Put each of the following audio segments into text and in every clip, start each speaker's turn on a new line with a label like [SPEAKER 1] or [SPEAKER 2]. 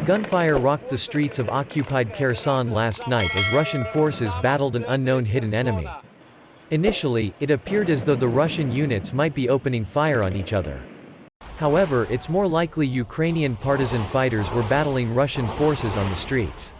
[SPEAKER 1] Gunfire rocked the streets of occupied Kherson last night as Russian forces battled an unknown hidden enemy. Initially, it appeared as though the Russian units might be opening fire on each other. However, it's more likely Ukrainian partisan fighters were battling Russian forces on the streets.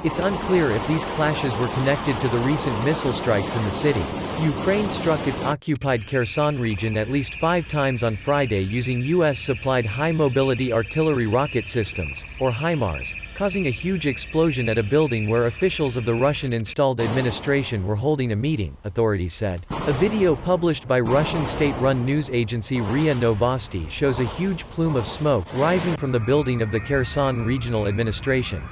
[SPEAKER 1] It's unclear if these clashes were connected to the recent missile strikes in the city. Ukraine struck its occupied Kherson region at least 5 times on Friday using US-supplied high-mobility artillery rocket systems, or Himars, causing a huge explosion at a building where officials of the Russian-installed administration were holding a meeting, authorities said. A video published by Russian state-run news agency RIA Novosti shows a huge plume of smoke rising from the building of the Kherson Regional Administration.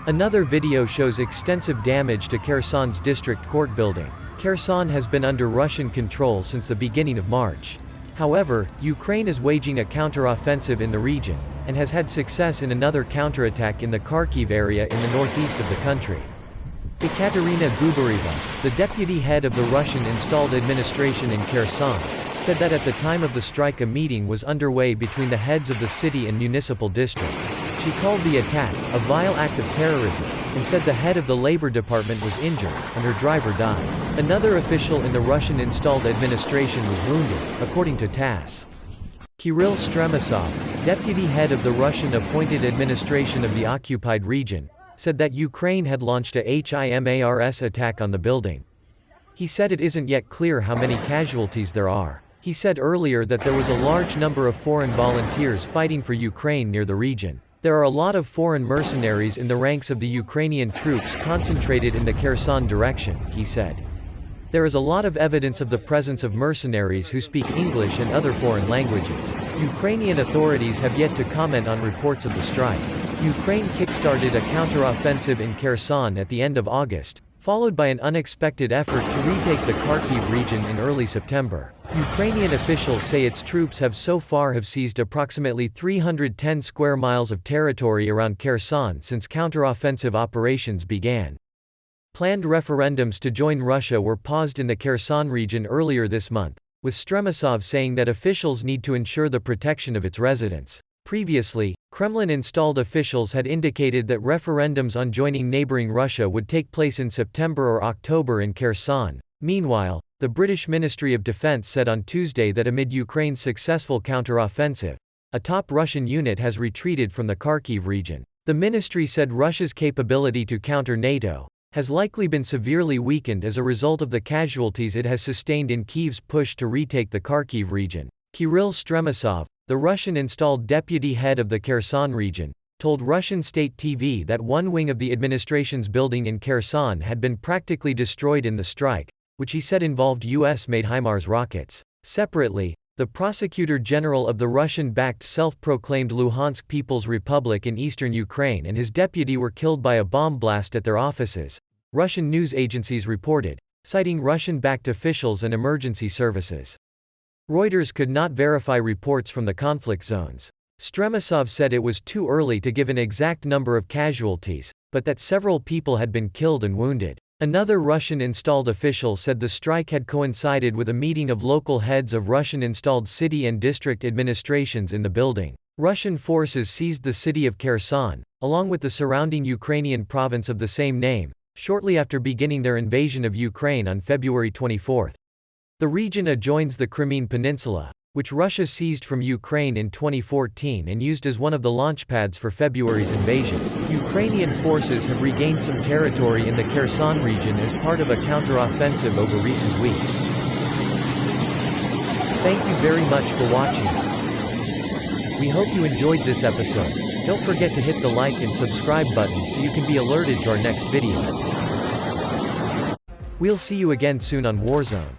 [SPEAKER 1] Another video shows extensive damage to Kherson's district court building. Kherson has been under Russian control since the beginning of March. However, Ukraine is waging a counter-offensive in the region, and has had success in another counterattack in the Kharkiv area in the northeast of the country. Ekaterina Gubaryeva, the deputy head of the Russian-installed administration in Kherson, said that at the time of the strike a meeting was underway between the heads of the city and municipal districts. She called the attack a vile act of terrorism, and said the head of the labor department was injured, and her driver died. Another official in the Russian-installed administration was wounded, according to TASS. Kirill Stremisov, deputy head of the Russian-appointed administration of the occupied region, said that Ukraine had launched a HIMARS attack on the building. He said it isn't yet clear how many casualties there are. He said earlier that there was a large number of foreign volunteers fighting for Ukraine near the region. There are a lot of foreign mercenaries in the ranks of the Ukrainian troops concentrated in the Kherson direction, he said. There is a lot of evidence of the presence of mercenaries who speak English and other foreign languages. Ukrainian authorities have yet to comment on reports of the strike. Ukraine kick-started a counter-offensive in Kherson at the end of August, followed by an unexpected effort to retake the Kharkiv region in early September. Ukrainian officials say its troops have so far seized approximately 310 square miles of territory around Kherson since counter-offensive operations began. Planned referendums to join Russia were paused in the Kherson region earlier this month, with Stremisov saying that officials need to ensure the protection of its residents. Previously, Kremlin-installed officials had indicated that referendums on joining neighboring Russia would take place in September or October in Kherson. Meanwhile, the British Ministry of Defence said on Tuesday that amid Ukraine's successful counter-offensive, a top Russian unit has retreated from the Kharkiv region. The ministry said Russia's capability to counter NATO has likely been severely weakened as a result of the casualties it has sustained in Kyiv's push to retake the Kharkiv region. Kirill Stremisov, the Russian-installed deputy head of the Kherson region, told Russian state TV that one wing of the administration's building in Kherson had been practically destroyed in the strike, which he said involved US-made Himars rockets. Separately, the prosecutor general of the Russian-backed self-proclaimed Luhansk People's Republic in eastern Ukraine and his deputy were killed by a bomb blast at their offices, Russian news agencies reported, citing Russian-backed officials and emergency services. Reuters could not verify reports from the conflict zones. Stremisov said it was too early to give an exact number of casualties, but that several people had been killed and wounded. Another Russian-installed official said the strike had coincided with a meeting of local heads of Russian-installed city and district administrations in the building. Russian forces seized the city of Kherson, along with the surrounding Ukrainian province of the same name, shortly after beginning their invasion of Ukraine on February 24. The region adjoins the Crimean Peninsula, which Russia seized from Ukraine in 2014 and used as one of the launchpads for February's invasion. Ukrainian forces have regained some territory in the Kherson region as part of a counter-offensive over recent weeks. Thank you very much for watching. We hope you enjoyed this episode. Don't forget to hit the like and subscribe button so you can be alerted to our next video. We'll see you again soon on Warzone.